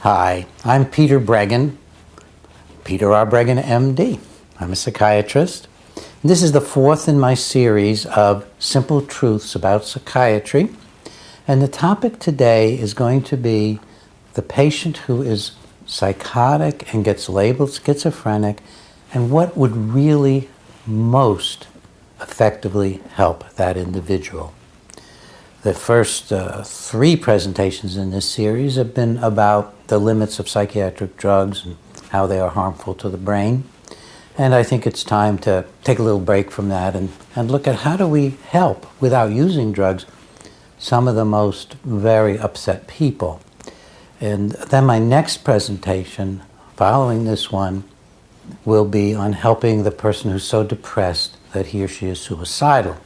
Hi, I'm Peter Breggin, Peter R. Breggin, MD. I'm a psychiatrist. And this is the fourth in my series of simple truths about psychiatry. And the topic today is going to be the patient who is psychotic and gets labeled schizophrenic, and what would really most effectively help that individual. The first three presentations in this series have been about the limits of psychiatric drugs and how they are harmful to the brain. And I think it's time to take a little break from that and look at how do we help, without using drugs, some of the most very upset people. And then my next presentation, following this one, will be on helping the person who's so depressed that he or she is suicidal.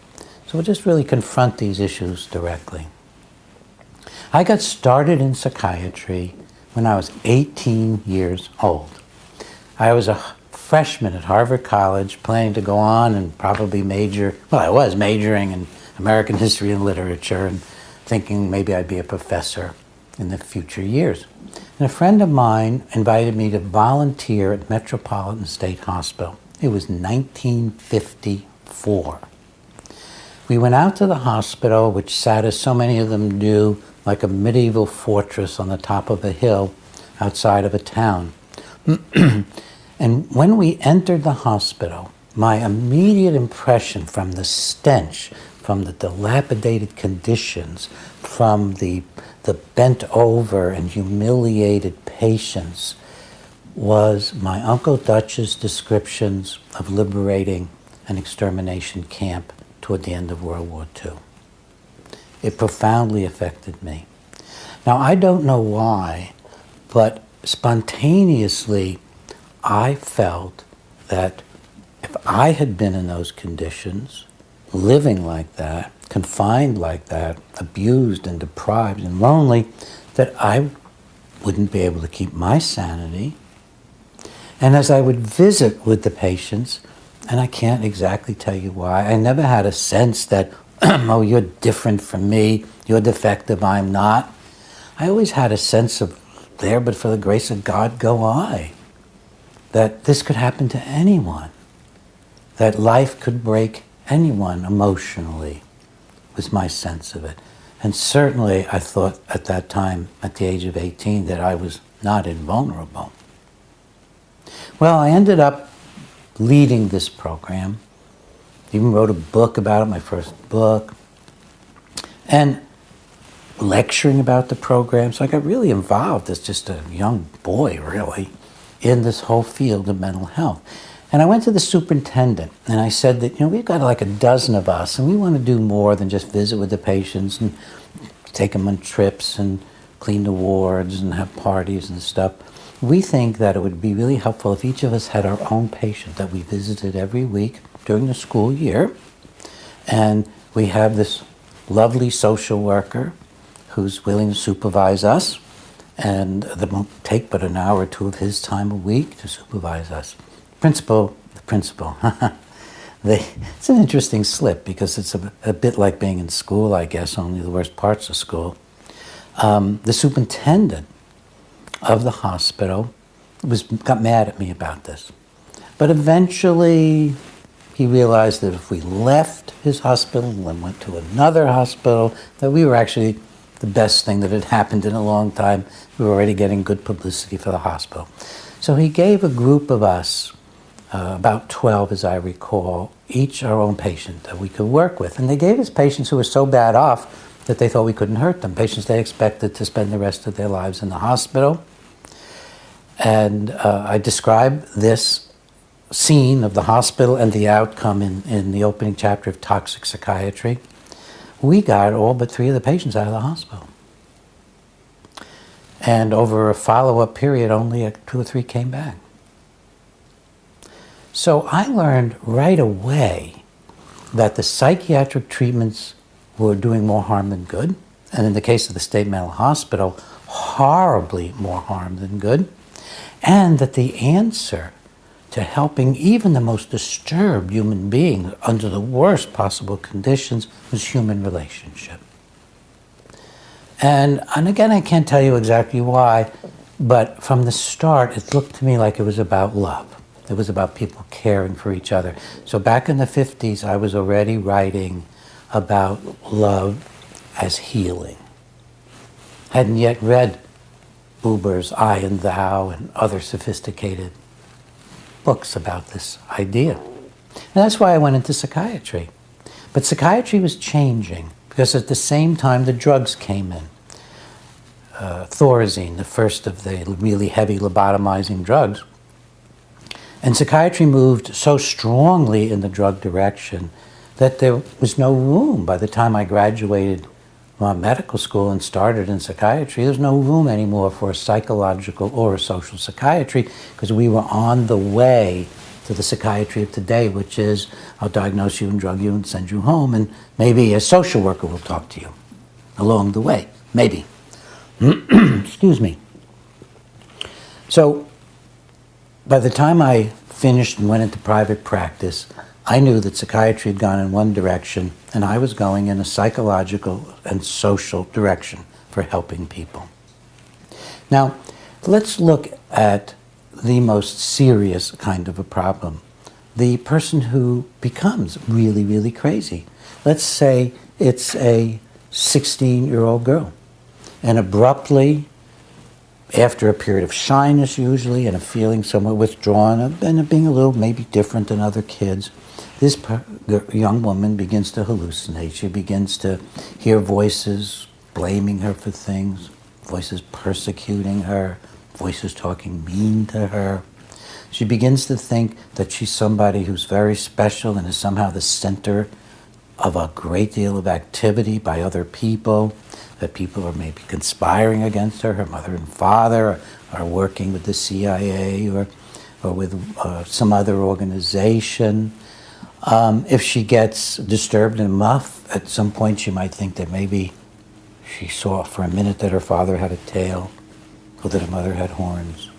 So we'll just really confront these issues directly. I got started in psychiatry when I was 18 years old. I was a freshman at Harvard College, planning to go on and probably major, well, I was majoring in American history and literature and thinking maybe I'd be a professor in the future years. And a friend of mine invited me to volunteer at Metropolitan State Hospital. It was 1954. We went out to the hospital, which sat, as so many of them do, like a medieval fortress on the top of a hill outside of a town. And when we entered the hospital, my immediate impression from the stench, from the dilapidated conditions, from the bent over and humiliated patients, was my Uncle Dutch's descriptions of liberating an extermination camp toward the end of World War II. It profoundly affected me. Now, I don't know why, but spontaneously, I felt that if I had been in those conditions, living like that, confined like that, abused and deprived and lonely, that I wouldn't be able to keep my sanity. And as I would visit with the patients, and I can't exactly tell you why, I never had a sense that, oh, you're different from me, you're defective, I'm not. I always had a sense of, there but for the grace of God go I. That this could happen to anyone. That life could break anyone emotionally, was my sense of it. And certainly I thought at that time, at the age of 18, that I was not invulnerable. Well, I ended up leading this program, even wrote a book about it, my first book, and lecturing about the program. So I got really involved as just a young boy, really, in this whole field of mental health. And I went to the superintendent and I said that, we've got like a dozen of us and we want to do more than just visit with the patients and take them on trips and clean the wards and have parties and stuff. We think that it would be really helpful if each of us had our own patient that we visited every week during the school year. And we have this lovely social worker who's willing to supervise us, and that won't take but an hour or two of his time a week to supervise us. The principal. It's an interesting slip because it's a bit like being in school, I guess, only the worst parts of school. The superintendent of the hospital got mad at me about this. But eventually he realized that if we left his hospital and went to another hospital, that we were actually the best thing that had happened in a long time. We were already getting good publicity for the hospital. So he gave a group of us, about 12 as I recall, each our own patient that we could work with. And they gave us patients who were so bad off that they thought we couldn't hurt them, patients they expected to spend the rest of their lives in the hospital. And I describe this scene of the hospital and the outcome in the opening chapter of Toxic Psychiatry. We got all but 3 of the patients out of the hospital. And over a follow-up period, only 2 or 3 came back. So I learned right away that the psychiatric treatments were doing more harm than good. And in the case of the State Mental Hospital, horribly more harm than good. And that the answer to helping even the most disturbed human being under the worst possible conditions was human relationship. And again, I can't tell you exactly why, But from the start, it looked to me like it was about love. It was about people caring for each other. So back in the 50s, I was already writing about love as healing. Hadn't yet read Buber's I and Thou and other sophisticated books about this idea. And that's why I went into psychiatry. But psychiatry was changing because at the same time the drugs came in. Thorazine, the first of the really heavy lobotomizing drugs. And psychiatry moved so strongly in the drug direction that there was no room. By the time I graduated medical school and started in psychiatry, there was no room anymore for a psychological or a social psychiatry because we were on the way to the psychiatry of today, which is I'll diagnose you and drug you and send you home, and maybe a social worker will talk to you along the way, maybe. Excuse me. So by the time I finished and went into private practice, I knew that psychiatry had gone in one direction and I was going in a psychological and social direction for helping people. Now, let's look at the most serious kind of a problem. The person who becomes really, really crazy. Let's say it's a 16-year-old girl. And abruptly, after a period of shyness usually, and a feeling somewhat withdrawn, and being a little maybe different than other kids, this young woman begins to hallucinate. She begins to hear voices blaming her for things, voices persecuting her, voices talking mean to her. She begins to think that she's somebody who's very special and is somehow the center of a great deal of activity by other people, that people are maybe conspiring against her. Her mother and father are working with the CIA or with some other organization. If she gets disturbed enough, at some point she might think that maybe she saw for a minute that her father had a tail or that her mother had horns.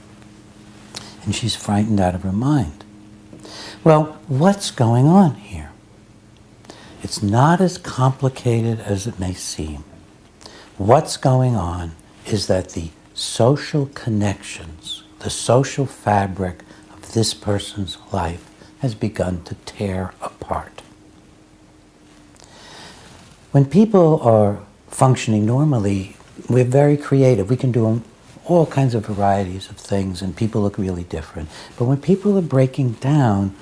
And she's frightened out of her mind. Well, what's going on here? It's not as complicated as it may seem. What's going on is that the social connections, the social fabric of this person's life has begun to tear apart. When people are functioning normally, we're very creative. We can do all kinds of varieties of things and people look really different. But when people are breaking down,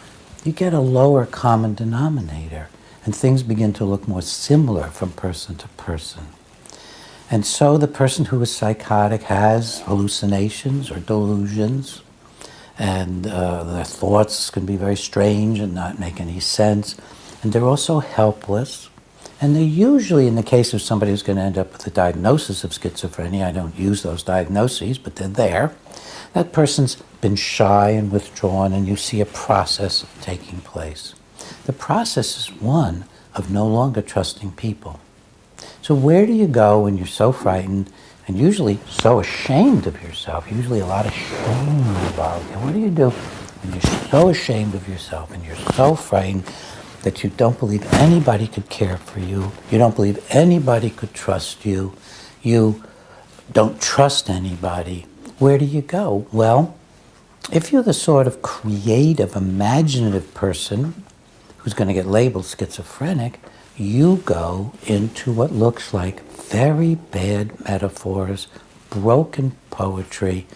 you get a lower common denominator and things begin to look more similar from person to person. And so the person who is psychotic has hallucinations or delusions, and their thoughts can be very strange and not make any sense. And they're also helpless. And they're usually, in the case of somebody who's going to end up with a diagnosis of schizophrenia, I don't use those diagnoses, but they're there. That person's been shy and withdrawn, and you see a process taking place. The process is one of no longer trusting people. So where do you go when you're so frightened and usually so ashamed of yourself? Usually a lot of shame involved. And what do you do when you're so ashamed of yourself and you're so frightened that you don't believe anybody could care for you, you don't believe anybody could trust you, you don't trust anybody? Where do you go? Well, if you're the sort of creative, imaginative person who's going to get labeled schizophrenic, you go into what looks like very bad metaphors, broken poetry,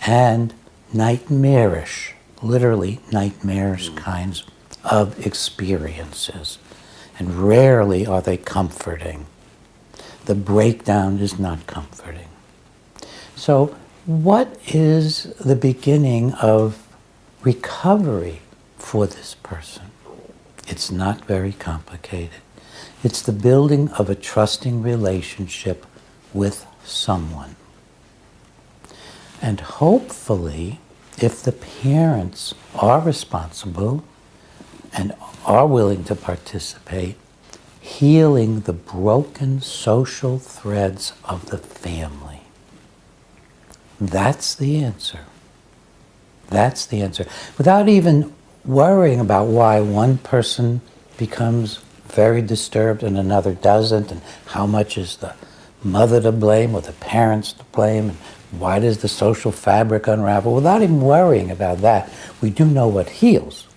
and nightmarish, literally nightmarish kinds of experiences. And rarely are they comforting. The breakdown is not comforting. So what is the beginning of recovery for this person? It's not very complicated. It's the building of a trusting relationship with someone. And hopefully, if the parents are responsible and are willing to participate, healing the broken social threads of the family. That's the answer. That's the answer. Without even worrying about why one person becomes very disturbed and another doesn't, and how much is the mother to blame or the parents to blame, and Why does the social fabric unravel? Without even worrying about that, we do know what heals,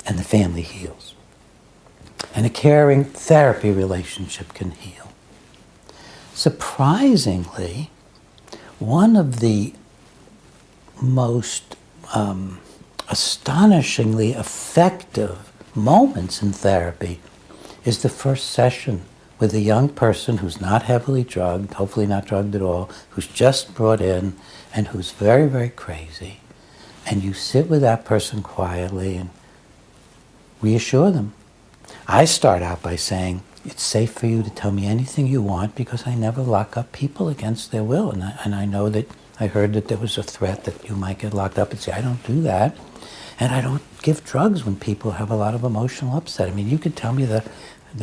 and the family heals. And a caring therapy relationship can heal. Surprisingly, one of the most astonishingly effective moments in therapy is the first session with a young person who's not heavily drugged, hopefully not drugged at all, who's just brought in and who's very, very crazy. And you sit with that person quietly and reassure them. I start out by saying, it's safe for you to tell me anything you want because I never lock up people against their will. And I know that I heard that there was a threat that you might get locked up, and say, I don't do that. And I don't give drugs when people have a lot of emotional upset. I mean, you could tell me the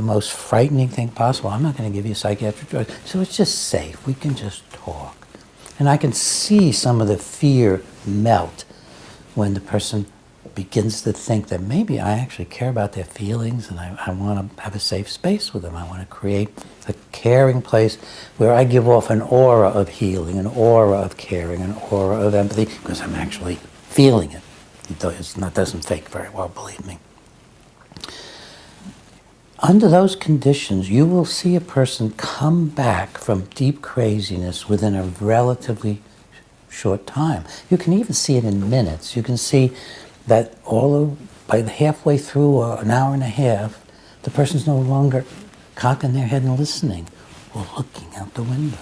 most frightening thing possible. I'm not going to give you psychiatric drugs. So it's just safe. We can just talk. And I can see some of the fear melt when the person begins to think that maybe I actually care about their feelings and I want to have a safe space with them. I want to create a caring place where I give off an aura of healing, an aura of caring, an aura of empathy, because I'm actually feeling it. It doesn't fake very well, believe me. Under those conditions, you will see a person come back from deep craziness within a relatively short time. You can even see it in minutes. You can see that by halfway through an hour and a half, the person's no longer cocking their head and listening, or looking out the window,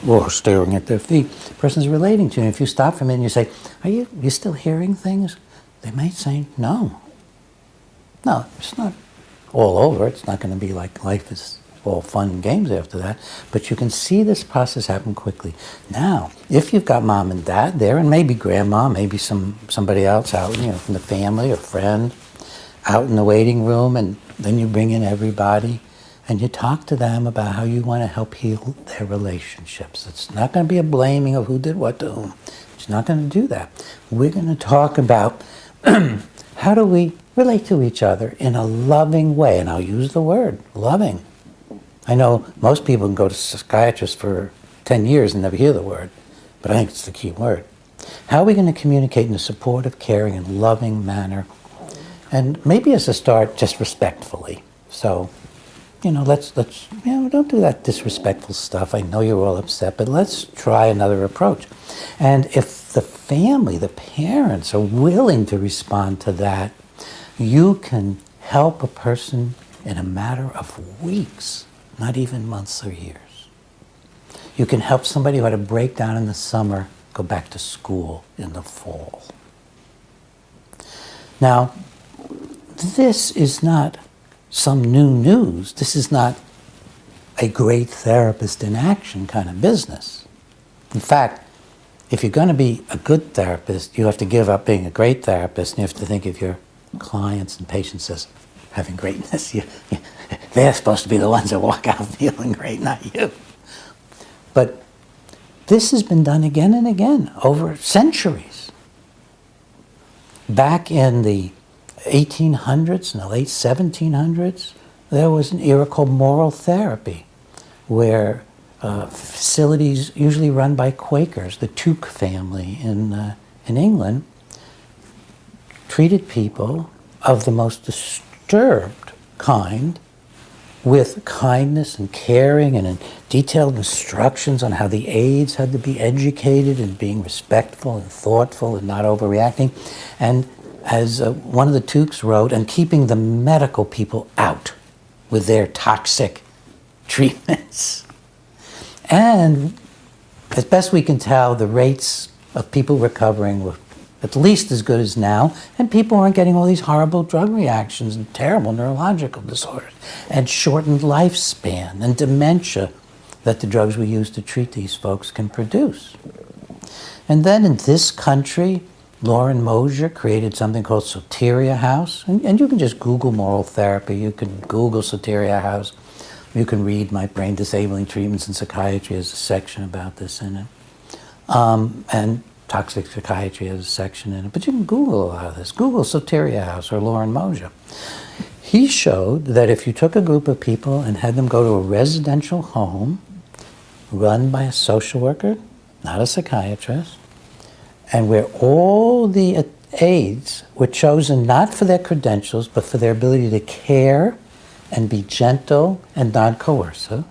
or staring at their feet. The person's relating to you. If you stop for a minute and you say, are you still hearing things? They might say, no. No, it's not all over. It's not going to be like life is all fun and games after that. But you can see this process happen quickly. Now, if you've got mom and dad there, and maybe grandma, maybe somebody else out, from the family or friend, out in the waiting room, and then you bring in everybody, and you talk to them about how you want to help heal their relationships. It's not going to be a blaming of who did what to whom. It's not going to do that. We're going to talk about how do we relate to each other in a loving way, and I'll use the word loving. I know most people can go to psychiatrists for 10 years and never hear the word, but I think it's the key word. How are we going to communicate in a supportive, caring, and loving manner? And maybe as a start, just respectfully. So, let's don't do that disrespectful stuff. I know you're all upset, but let's try another approach. And if the family, the parents are willing to respond to that, you can help a person in a matter of weeks, not even months or years. You can help somebody who had a breakdown in the summer go back to school in the fall. Now, this is not some new news. This is not a great therapist in action kind of business. In fact, if you're going to be a good therapist, you have to give up being a great therapist, and you have to think of your clients and patients as having greatness. They're supposed to be the ones that walk out feeling great, not you. But this has been done again and again over centuries. Back in the 1800s and the late 1700s, there was an era called moral therapy, where facilities usually run by Quakers, the Tuke family in England, treated people of the most disturbed kind with kindness and caring and detailed instructions on how the aides had to be educated and being respectful and thoughtful and not overreacting. And as one of the Tukes wrote, and keeping the medical people out with their toxic treatments. And as best we can tell, the rates of people recovering were at least as good as now, and people weren't getting all these horrible drug reactions and terrible neurological disorders and shortened lifespan and dementia that the drugs we use to treat these folks can produce. And then in this country, Lauren Mosier created something called Soteria House, and you can just Google moral therapy. You can Google Soteria House. You can read my brain disabling treatments in psychiatry. There's a section about this in it. And toxic psychiatry has a section in it. But you can Google a lot of this. Google Soteria House or Lauren Mosier. He showed that if you took a group of people and had them go to a residential home run by a social worker not a psychiatrist, and where all the aides were chosen not for their credentials, but for their ability to care and be gentle and non-coercive.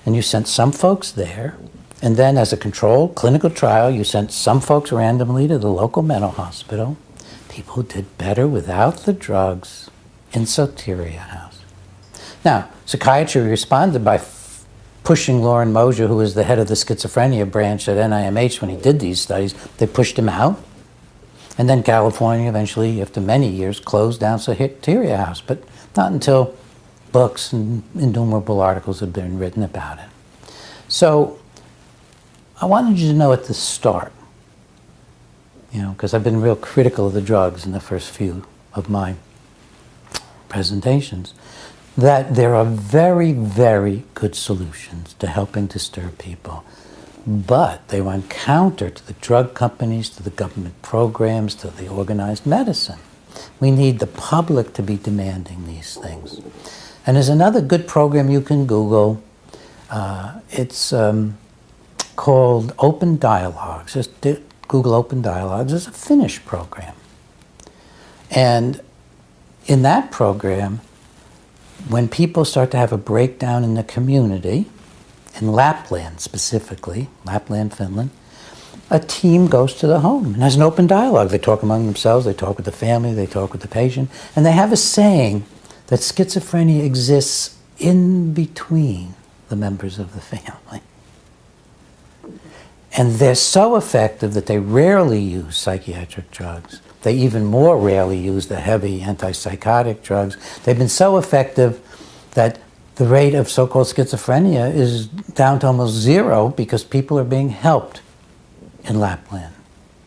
And you sent some folks there, and then as a controlled clinical trial, you sent some folks randomly to the local mental hospital. People did better without the drugs in Soteria House. Now, psychiatry responded by pushing Lauren Mosier, who was the head of the schizophrenia branch at NIMH when he did these studies. They pushed him out. And then California eventually, after many years, closed down Soteria House, but not until books and innumerable articles have been written about it. So I wanted you to know at the start, because I've been real critical of the drugs in the first few of my presentations, that there are very, very good solutions to helping disturb people. But they run counter to the drug companies, to the government programs, to the organized medicine. We need the public to be demanding these things. And there's another good program you can Google. It's called Open Dialogues. Just Google Open Dialogues. It's a Finnish program. And in that program, when people start to have a breakdown in the community, in Lapland specifically, Lapland, Finland, a team goes to the home and has an open dialogue. They talk among themselves, they talk with the family, they talk with the patient, and they have a saying that schizophrenia exists in between the members of the family. And they're so effective that they rarely use psychiatric drugs. They even more rarely use the heavy antipsychotic drugs. They've been so effective that the rate of so-called schizophrenia is down to almost zero because people are being helped in Lapland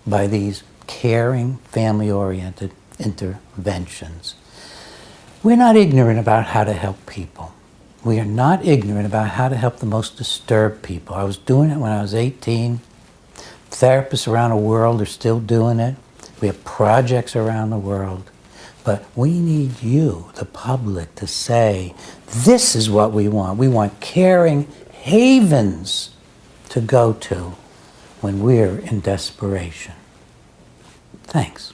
by these caring, family-oriented interventions. We're not ignorant about how to help people. We are not ignorant about how to help the most disturbed people. I was doing it when I was 18. Therapists around the world are still doing it. We have projects around the world. But we need you, the public, to say, this is what we want. We want caring havens to go to when we're in desperation. Thanks.